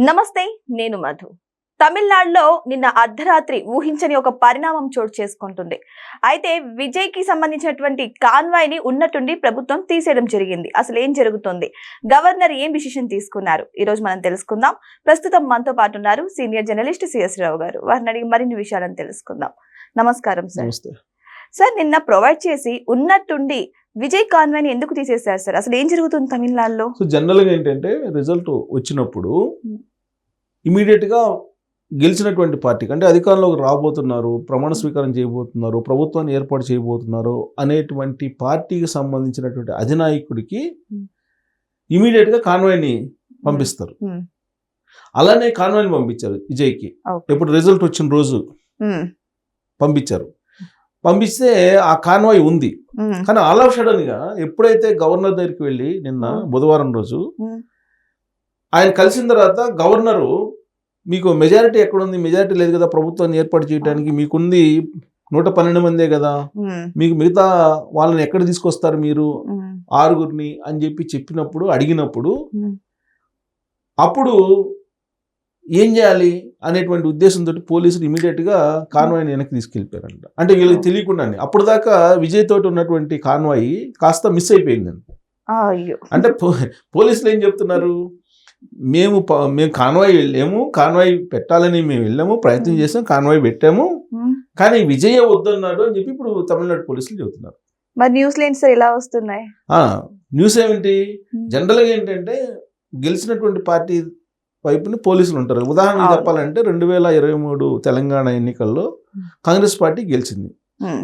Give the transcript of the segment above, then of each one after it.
నమస్తే, నేను మధు. తమిళనాడులో నిన్న అర్ధరాత్రి ఊహించని ఒక పరిణామం చోటు చేసుకుంటుంది. అయితే విజయ్ కి సంబంధించినటువంటి కాన్వాయ్ ని ఉన్నట్టుండి ప్రభుత్వం తీసేయడం జరిగింది. అసలు ఏం జరుగుతుంది, గవర్నర్ ఏం డిసిషన్ తీసుకున్నారు, ఈ రోజు మనం తెలుసుకుందాం. ప్రస్తుతం మనతో పాటు ఉన్నారు సీనియర్ జర్నలిస్ట్ సిఎస్ రావు గారు. వారిని అడిగి మరిన్ని విషయాలను తెలుసుకుందాం. నమస్కారం సార్. సార్, నిన్న ప్రొవైడ్ చేసి ఉన్నట్టుండి విజయ్ కాన్వాయ్ ని ఎందుకు తీసేశారు సార్? అసలు ఏం జరుగుతుంది తమిళనాడులో? సో జనరల్ గా ఏంటంటే రిజల్ట్ వచ్చినప్పుడు ఇమీడియట్ గా గెలిచినటువంటి పార్టీకి, అంటే అధికారంలోకి రాబోతున్నారు, ప్రమాణ స్వీకారం చేయబోతున్నారు, ప్రభుత్వాన్ని ఏర్పాటు చేయబోతున్నారు అనేటువంటి పార్టీకి సంబంధించినటువంటి అధినాయకుడికి ఇమీడియట్ గా కాన్వాయ్ని పంపిస్తారు. అలానే కాన్వాయ్ని పంపించారు విజయ్కి. ఎప్పుడు రిజల్ట్ వచ్చిన రోజు పంపించారు. పంపిస్తే ఆ కాన్వాయ్ ఉంది. కానీ ఆల్ ఆఫ్ సడన్ గా ఎప్పుడైతే గవర్నర్ దగ్గరికి వెళ్ళి నిన్న బుధవారం రోజు ఆయన కలిసిన తర్వాత గవర్నరు, మీకు మెజారిటీ ఎక్కడుంది, మెజారిటీ లేదు కదా ప్రభుత్వాన్ని ఏర్పాటు చేయడానికి, మీకుంది 112 మందే కదా, మీకు మిగతా వాళ్ళని ఎక్కడ తీసుకొస్తారు మీరు 6గురిని అని చెప్పినప్పుడు అడిగినప్పుడు అప్పుడు ఏం చేయాలి అనేటువంటి ఉద్దేశంతో పోలీసులు ఇమీడియట్ గా కాన్వాయ్ని వెనక్కి తీసుకెళ్ళిపోయారంట. అంటే వీళ్ళకి తెలియకుండానే అప్పుడు దాకా విజయ్ తోటి ఉన్నటువంటి కాన్వాయ్ కాస్త మిస్ అయిపోయిందండి. అంటే పోలీసులు ఏం చెప్తున్నారు, మేము కాన్వాయ్ వెళ్ళాము, కాన్వాయ్ పెట్టాలని మేము వెళ్ళాము, ప్రయత్నం చేసాం, కాన్వాయ్ పెట్టాము, కానీ విజయ్ వద్దన్నాడు అని చెప్పి ఇప్పుడు తమిళనాడు పోలీసులు చెబుతున్నారు. మరి న్యూస్ లైన్స్ ఎలా వస్తున్నాయి? న్యూస్ ఏమిటి, జనరల్గా ఏంటంటే గెలిచినటువంటి పార్టీ వైపుని పోలీసులు ఉంటారు. ఉదాహరణకు చెప్పాలంటే 2023 తెలంగాణ ఎన్నికల్లో కాంగ్రెస్ పార్టీ గెలిచింది.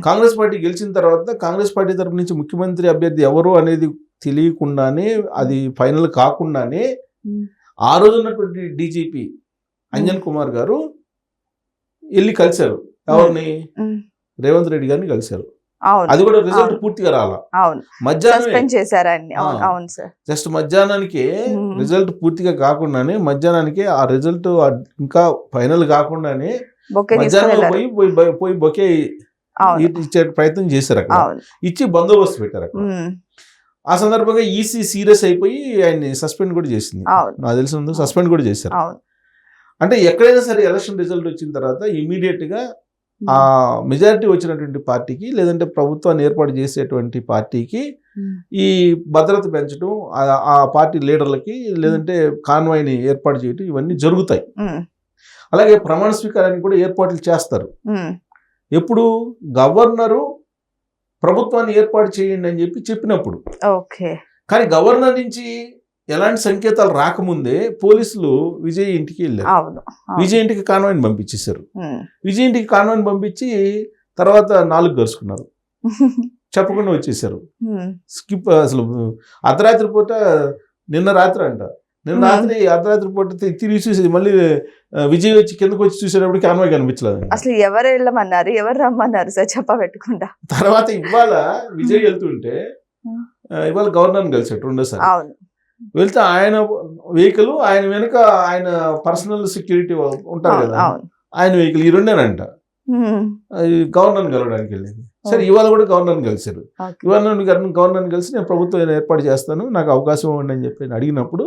కాంగ్రెస్ పార్టీ గెలిచిన తర్వాత కాంగ్రెస్ పార్టీ తరపు నుంచి ముఖ్యమంత్రి అభ్యర్థి ఎవరు అనేది తెలియకుండానే, అది ఫైనల్ కాకుండానే ఆ రోజు ఉన్నటువంటి డీజీపీ అంజన్ కుమార్ గారు వెళ్ళి కలిశారు. ఎవరిని? రేవంత్ రెడ్డి గారిని కలిశారు. అది కూడా రిజల్ట్ పూర్తిగా రాలా, మధ్యాహ్నం జస్ట్ మధ్యాహ్నానికి రిజల్ట్ పూర్తిగా కాకుండానే, మధ్యాహ్నానికి ఆ రిజల్ట్ ఇంకా ఫైనల్ కాకుండానే మధ్యాహ్నం పోయి బొకే ఇచ్చే ప్రయత్నం చేశారు. అక్కడ ఇచ్చి బందోబస్తు పెట్టారు అక్కడ. ఆ సందర్భంగా ఈసీ సీరియస్ అయిపోయి ఆయన్ని సస్పెండ్ కూడా చేసింది. నాకు తెలిసిన సస్పెండ్ కూడా చేశారు. అంటే ఎక్కడైనా సరే ఎలక్షన్ రిజల్ట్ వచ్చిన తర్వాత ఇమీడియట్ గా ఆ మెజారిటీ వచ్చినటువంటి పార్టీకి, లేదంటే ప్రభుత్వాన్ని ఏర్పాటు చేసేటువంటి పార్టీకి ఈ భద్రత పెంచడం, ఆ పార్టీ లీడర్లకి లేదంటే కాన్వాయ్ని ఏర్పాటు చేయడం, ఇవన్నీ జరుగుతాయి. అలాగే ప్రమాణ స్వీకారానికి కూడా ఏర్పాట్లు చేస్తారు. ఎప్పుడు గవర్నరు ప్రభుత్వాన్ని ఏర్పాటు చేయండి అని చెప్పినప్పుడు. కానీ గవర్నర్ నుంచి ఎలాంటి సంకేతాలు రాకముందే పోలీసులు విజయ్ ఇంటికి వెళ్ళారు. విజయ్ ఇంటికి కాన్వాయ్ని పంపించేశారు. విజయ్ ఇంటికి కాన్వాయ్ని పంపించి తర్వాత 4 గరుచుకున్నారు, చెప్పకుండా వచ్చేసారు. స్కిప్ అసలు అర్ధరాత్రి పూట, నిన్న రాత్రి అర్ధరాత్రి పూట తిరిగి చూసేది, మళ్ళీ విజయ్ వచ్చి కిందకు వచ్చి చూసేటప్పుడు కాన్వాయ్ కనిపించలేదు. అసలు ఎవరు వెళ్ళమన్నారు, ఎవరు రమ్మన్నారు సార్ చెప్పబెట్టకుండా? తర్వాత ఇవాళ విజయ్ వెళ్తుంటే, ఇవాళ గవర్నర్ని కలిసాడు రెండోసారి. వెళ్తే ఆయన వెహికల్, ఆయన వెనుక ఆయన పర్సనల్ సెక్యూరిటీ ఉంటారు కదా, ఆయన వెహికల్, ఈ రెండేనంట గవర్నర్ని కలవడానికి వెళ్ళింది. సరే, ఇవాళ కూడా గవర్నర్ని కలిశారు. గవర్నర్ని కలిసి నేను ప్రభుత్వం ఏర్పాటు చేస్తాను, నాకు అవకాశం ఇవ్వండి అని చెప్పి అడిగినప్పుడు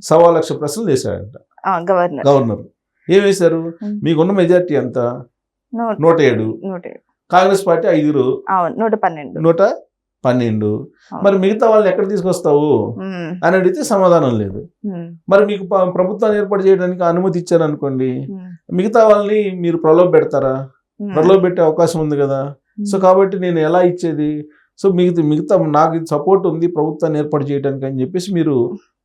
1,00,000 ప్రశ్నలు వేశాడంట గవర్నర్. ఏం వేశారు? మీకున్న మెజారిటీ ఎంత? 107. కాంగ్రెస్ పార్టీ 5, 112. మరి మిగతా వాళ్ళని ఎక్కడ తీసుకొస్తావు అని అడిగితే సమాధానం లేదు. మరి మీకు ప్రభుత్వాన్ని ఏర్పాటు చేయడానికి అనుమతి ఇచ్చారు అనుకోండి, మిగతా వాళ్ళని మీరు ప్రలోభ పెడతారా? ప్రలోభ పెట్టే అవకాశం ఉంది కదా. సో కాబట్టి నేను ఎలా ఇచ్చేది? సో మిగతా నాకు సపోర్ట్ ఉంది ప్రభుత్వాన్ని ఏర్పాటు చేయడానికి అని చెప్పేసి మీరు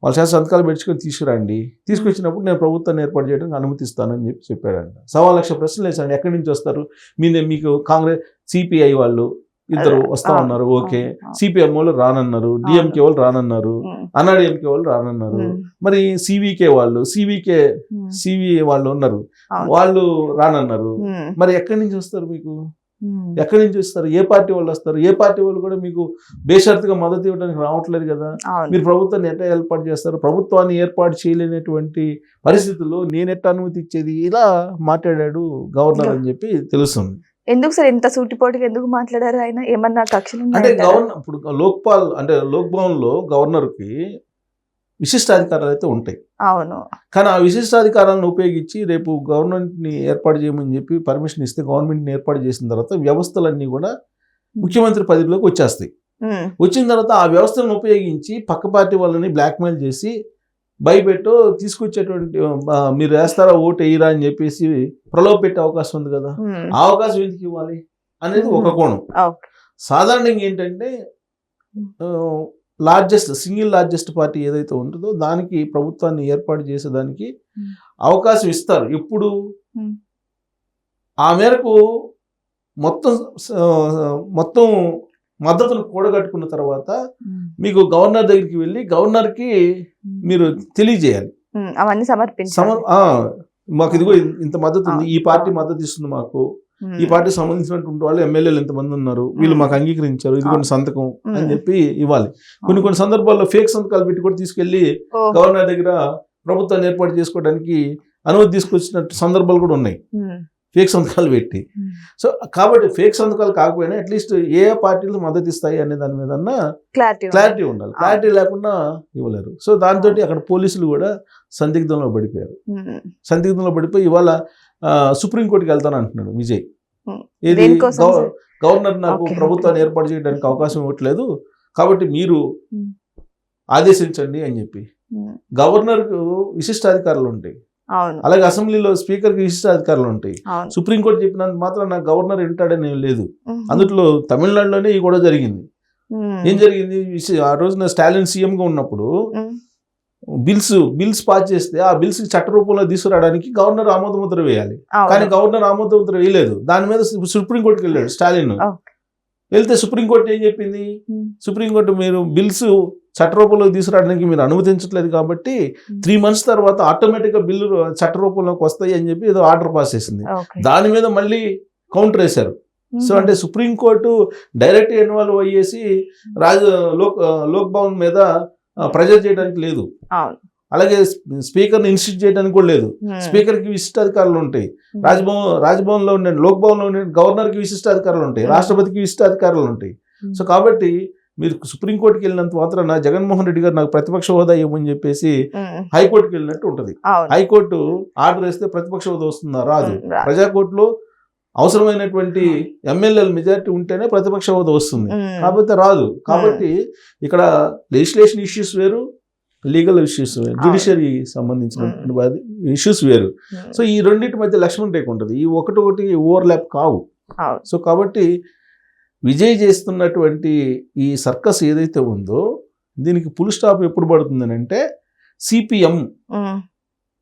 వాళ్ళ చేత సంతకాలు పెట్టుకొని తీసుకురండి, తీసుకొచ్చినప్పుడు నేను ప్రభుత్వాన్ని ఏర్పాటు చేయడానికి అనుమతిస్తానని చెప్పాడంట. 1,00,000 ప్రశ్నలు వేసాడు. ఎక్కడి నుంచి వస్తారు? మీకు కాంగ్రెస్ సిపిఐ వాళ్ళు 2 వస్తా ఉన్నారు, ఓకే. సిపిఎం వాళ్ళు రానన్నారు, డిఎంకే వాళ్ళు రానన్నారు, అన్నాడీఎంకే వాళ్ళు రానన్నారు. మరి సివికే వాళ్ళు ఉన్నారు, వాళ్ళు రానన్నారు. మరి ఎక్కడి నుంచి వస్తారు? మీకు ఎక్కడి నుంచి వస్తారు? ఏ పార్టీ వాళ్ళు వస్తారు? ఏ పార్టీ వాళ్ళు కూడా మీకు బేషరతుగా మద్దతు ఇవ్వడానికి రావట్లేదు కదా. మీరు ప్రభుత్వాన్ని ఎట్లా ఏర్పాటు చేస్తారు? ప్రభుత్వాన్ని ఏర్పాటు చేయలేనటువంటి పరిస్థితుల్లో నేను ఎట్లా అనుమతి ఇచ్చేది? ఇలా మాట్లాడాడు గవర్నర్ అని చెప్పి తెలుస్తుంది. ఎందుకు సార్ ఇంత సూటిపోటుగా ఎందుకు మాట్లాడారు ఆయన? ఏమన్నా కక్షలు? అంటే గవర్నర్ ఇప్పుడు లోక్పాల్, అంటే లోక్ భవన్ లో గవర్నర్ కి విశిష్టాధికారాలు అయితే ఉంటాయి. అవును. కానీ ఆ విశిష్టాధికారాలను ఉపయోగించి రేపు గవర్నమెంట్ని ఏర్పాటు చేయమని చెప్పి పర్మిషన్ ఇస్తే గవర్నమెంట్ని ఏర్పాటు చేసిన తర్వాత వ్యవస్థలన్నీ కూడా ముఖ్యమంత్రి పదవిలోకి వచ్చేస్తాయి. వచ్చిన తర్వాత ఆ వ్యవస్థలను ఉపయోగించి పక్క పార్టీ వాళ్ళని బ్లాక్మెయిల్ చేసి భయపెట్టో తీసుకొచ్చేటువంటి మీరు వేస్తారా ఓటు వేయరా అని చెప్పేసి ప్రలోభ పెట్టే అవకాశం ఉంది కదా. ఆ అవకాశం ఎందుకు ఇవ్వాలి అనేది ఒక కోణం. సాధారణంగా ఏంటంటే సింగిల్ లార్జెస్ట్ పార్టీ ఏదైతే ఉంటుందో దానికి ప్రభుత్వాన్ని ఏర్పాటు చేసేదానికి అవకాశం ఇస్తారు. ఎప్పుడు ఆ మేరకు మొత్తం మద్దతును కూడగట్టుకున్న తర్వాత మీకు గవర్నర్ దగ్గరికి వెళ్ళి గవర్నర్కి మీరు తెలియజేయాలి. అవన్నీ సమర్పించాలి. మాకు ఇదిగో ఇంత మద్దతు ఉంది, ఈ పార్టీ మద్దతు ఇస్తుంది, మాకు ఈ పార్టీకి సంబంధించినటువంటి వాళ్ళు ఎమ్మెల్యేలు ఎంతమంది ఉన్నారు, వీళ్ళు మాకు అంగీకరించారు, ఇది కొన్ని సంతకం అని చెప్పి ఇవ్వాలి. కొన్ని సందర్భాల్లో ఫేక్ సంతకాలు పెట్టి కూడా తీసుకెళ్లి గవర్నర్ దగ్గర ప్రభుత్వాన్ని ఏర్పాటు చేసుకోవడానికి అనుమతి తీసుకొచ్చినట్టు సందర్భాలు కూడా ఉన్నాయి, ఫేక్ సంతకాలు పెట్టి. సో కాబట్టి ఫేక్ సంతకాలు కాకపోయినా అట్లీస్ట్ ఏ పార్టీలు మద్దతు ఇస్తాయి అనే దాని మీద క్లారిటీ ఉండాలి. క్లారిటీ లేకుండా ఇవ్వలేరు. సో దాంతో అక్కడ పోలీసులు కూడా సందిగ్ధంలో పడిపోయారు. సందిగ్ధంలో పడిపోయి ఇవాళ సుప్రీంకోర్టుకి వెళ్తాను అంటున్నాడు విజయ్. ఏది గవర్నర్ నాకు ప్రభుత్వాన్ని ఏర్పాటు చేయడానికి అవకాశం ఇవ్వట్లేదు కాబట్టి మీరు ఆదేశించండి అని చెప్పి. గవర్నర్కు విశిష్టాధికారాలు ఉంటాయి, అలాగే అసెంబ్లీలో స్పీకర్కి విశిష్టాధికారాలు ఉంటాయి. సుప్రీంకోర్టు చెప్పినంత మాత్రం నాకు గవర్నర్ వింటాడని లేదు. అందులో తమిళనాడులోనే ఈ కూడా జరిగింది. ఏం జరిగింది, ఆ రోజున స్టాలిన్ సీఎంగా ఉన్నప్పుడు బిల్స్ పాస్ చేస్తే ఆ బిల్స్ చట్ట రూపంలో తీసుకురావడానికి గవర్నర్ ఆమోదముద్ర వేయాలి. కానీ గవర్నర్ ఆమోదముద్ర వేయలేదు. దాని మీద సుప్రీంకోర్టుకి వెళ్ళాడు స్టాలిన్. వెళ్తే సుప్రీంకోర్టు ఏం చెప్పింది, సుప్రీంకోర్టు మీరు బిల్స్ చట్టరూపంలోకి తీసుకురావడానికి మీరు అనుమతించట్లేదు కాబట్టి 3 months తర్వాత ఆటోమేటిక్గా బిల్లు చట్టరూపంలోకి వస్తాయి అని చెప్పి ఏదో ఆర్డర్ పాస్ చేసింది. దాని మీద మళ్ళీ కౌంటర్ వేశారు. సో అంటే సుప్రీంకోర్టు డైరెక్ట్ ఇన్వాల్వ్ అయ్యేసి లోక్ భవన్ మీద ప్రెజర్ చేయడానికి లేదు. అలాగే స్పీకర్ని ఇన్స్టిట్యూట్ చేయడానికి కూడా లేదు. స్పీకర్కి విశిష్టాధికారాలు ఉంటాయి, రాజ్భవన్లో ఉండే లోక్ భవన్లో ఉండే గవర్నర్కి విశిష్టాధికారాలు ఉంటాయి, రాష్ట్రపతికి విశిష్టాధికారాలు ఉంటాయి. సో కాబట్టి మీరు సుప్రీంకోర్టుకి వెళ్ళినంత మాత్రాన జగన్మోహన్ రెడ్డి గారు నాకు ప్రతిపక్ష హోదా ఇవ్వమని చెప్పేసి హైకోర్టుకి వెళ్ళినట్టు ఉంటుంది. హైకోర్టు ఆర్డర్ వేస్తే ప్రతిపక్ష హోదా వస్తుందా? రాదు. ప్రజాకోర్టులో అవసరమైనటువంటి ఎమ్మెల్యేల మెజారిటీ ఉంటేనే ప్రతిపక్ష హోదా వస్తుంది, కాబట్టి రాదు. కాబట్టి ఇక్కడ లెజిస్లేషన్ ఇష్యూస్ వేరు, లీగల్ ఇష్యూస్ వేరు, జ్యుడిషియరీ సంబంధించిన ఇష్యూస్ వేరు. సో ఈ రెండింటి మధ్య లక్ష్మణ్ రేఖ ఉంటుంది, ఈ ఒకటి ఓవర్లాప్ కావు. సో కాబట్టి విజయ్ చేస్తున్నటువంటి ఈ సర్కస్ ఏదైతే ఉందో దీనికి ఫుల్ స్టాప్ ఎప్పుడు పడుతుందని అంటే సిపిఎం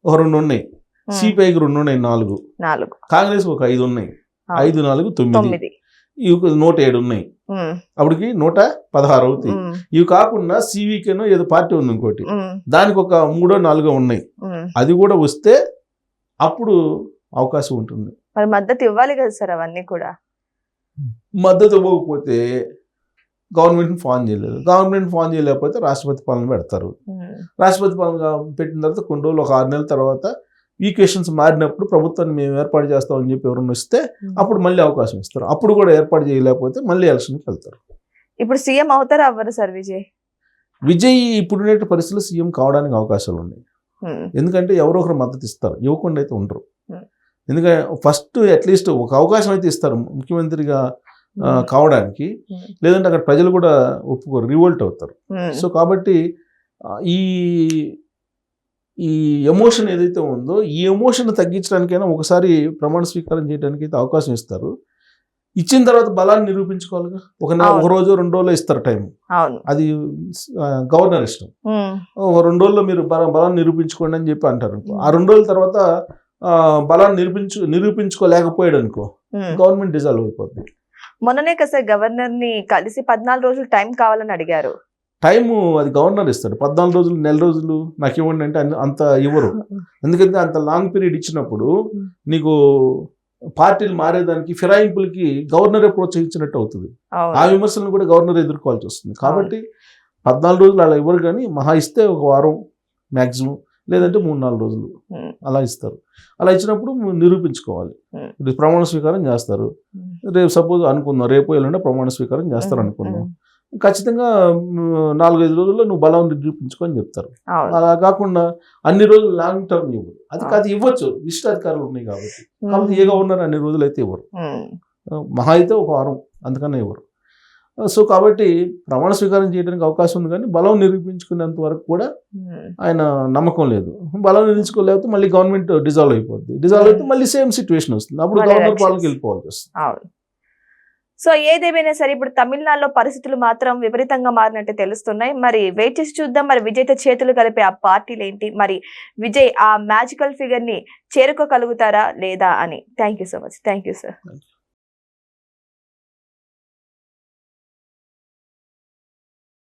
ఒక 2 ఉన్నాయి, సిపిఐకి 2 ఉన్నాయి, 4, కాంగ్రెస్ ఒక 5 ఉన్నాయి, 5, 4, 9, ఇవి 107 ఉన్నాయి. అప్పటికి 116 అవుతాయి. ఇవి కాకుండా సివికేనో ఏదో పార్టీ ఉంది ఇంకోటి, దానికి ఒక 3, 4 ఉన్నాయి. అది కూడా వస్తే అప్పుడు అవకాశం ఉంటుంది. మరి మద్దతు ఇవ్వాలి కదా సార్. అవన్నీ కూడా మద్దతు ఇవ్వకపోతే గవర్నమెంట్ని ఫామ్ చేయలేదు. గవర్నమెంట్ ఫామ్ చేయలేకపోతే రాష్ట్రపతి పాలన పెడతారు. రాష్ట్రపతి పాలన పెట్టిన తర్వాత కొన్ని రోజులు ఒక 6 నెలల తర్వాత ఈక్వేషన్స్ మారినప్పుడు ప్రభుత్వాన్ని మేము ఏర్పాటు చేస్తామని చెప్పి ఎవరైనా వస్తే అప్పుడు మళ్ళీ అవకాశం ఇస్తారు. అప్పుడు కూడా ఏర్పాటు చేయలేకపోతే మళ్ళీ ఎలక్షన్కి వెళ్తారు. ఇప్పుడు సీఎం అవుతారా అవ్వరు సార్ విజయ్? ఇప్పుడున్న పరిస్థితుల్లో సీఎం కావడానికి అవకాశాలు ఉన్నాయి. ఎందుకంటే ఎవరో ఒకరు మద్దతు ఇస్తారు, ఇవ్వకుండా అయితే ఉండరు. ఎందుకంటే ఫస్ట్ అట్లీస్ట్ ఒక అవకాశం అయితే ఇస్తారు ముఖ్యమంత్రిగా కావడానికి, లేదంటే అక్కడ ప్రజలు కూడా ఒప్పుకోరు, రివోల్ట్ అవుతారు. సో కాబట్టి ఈ ఎమోషన్ ఏదైతే ఉందో ఈ ఎమోషన్ తగ్గించడానికైనా ఒకసారి ప్రమాణ స్వీకారం చేయడానికి అయితే అవకాశం ఇస్తారు. ఇచ్చిన తర్వాత బలాన్ని నిరూపించుకోవాలిగా. ఒక రోజు 2 రోజుల్లో ఇస్తారు టైం, అది గవర్నర్ ఇష్టం. ఒక 2 రోజుల్లో మీరు బలాన్ని నిరూపించుకోండి అని చెప్పి అంటారు అనుకో. ఆ 2 రోజుల తర్వాత బలాన్ని నిరూపించుకోలేకపోయాడు అనుకో, గవర్నమెంట్ డిజాల్వ్ అయిపోతుంది. మొన్ననే కదా సార్ గవర్నర్ ని కలిసి 14 రోజులు టైం కావాలని అడిగారు. టైము అది గవర్నర్ ఇస్తాడు. 14 రోజులు, నెల రోజులు నాకు ఇవ్వండి అంటే అంత ఇవ్వరు. ఎందుకంటే అంత లాంగ్ పీరియడ్ ఇచ్చినప్పుడు నీకు పార్టీలు మారేదానికి ఫిరాయింపులకి గవర్నరే ప్రోత్సహించినట్టు అవుతుంది. ఆ విమర్శలను కూడా గవర్నర్ ఎదుర్కోవాల్సి వస్తుంది. కాబట్టి 14 రోజులు అలా ఇవ్వరు, కానీ మహా ఇస్తే ఒక వారం మ్యాక్సిమం, లేదంటే 3-4 రోజులు అలా ఇస్తారు. అలా ఇచ్చినప్పుడు నిరూపించుకోవాలి. ఇప్పుడు ప్రమాణ స్వీకారం చేస్తారు. రేపు సపోజ్ అనుకుందాం, రేపు ఎల్లుండి ప్రమాణ స్వీకారం చేస్తారు అనుకుందాం. ఖచ్చితంగా 4-5 రోజుల్లో నువ్వు బలం నిరూపించుకొని చెప్తారు. అవును. అలా కాకుండా అన్ని రోజులు లాంగ్ టర్మ్ ఇవ్వరు. అది కాదు ఇవ్వచ్చు, విశిష్టాధికారులు ఉన్నాయి కాబట్టి. కాబట్టి ఏ గవర్నర్ అన్ని రోజులు అయితే ఇవ్వరు. మహా అయితే ఒక వారం, అందుకనే ఇవ్వరు. సో కాబట్టి ప్రమాణ స్వీకారం చేయడానికి అవకాశం ఉంది, కానీ బలం నిరూపించుకునేంత వరకు కూడా ఆయన నమ్మకం లేదు. బలం నిరూపించుకోలేకపోతే మళ్ళీ గవర్నమెంట్ డిజాల్వ్ అయిపోద్ది. డిజాల్వ్ అయితే మళ్ళీ సేమ్ సిచ్యువేషన్ వస్తుంది. అప్పుడు మళ్ళీ గవర్నర్ elections. పాలనకి వెళ్ళిపోవాల్సి వస్తుంది. అవును. సో ఏదేమైనా సరే ఇప్పుడు తమిళనాడులో పరిస్థితులు మాత్రం విపరీతంగా మారినట్టు తెలుస్తున్నాయి. మరి వెయిట్ చేసి చూద్దాం, మరి విజయ్తో చేతులు కలిపే ఆ పార్టీలు ఏంటి, మరి విజయ్ ఆ మ్యాజికల్ ఫిగర్ ని చేరుకోగలుగుతారా లేదా అని. Thank you so much. Thank you sir.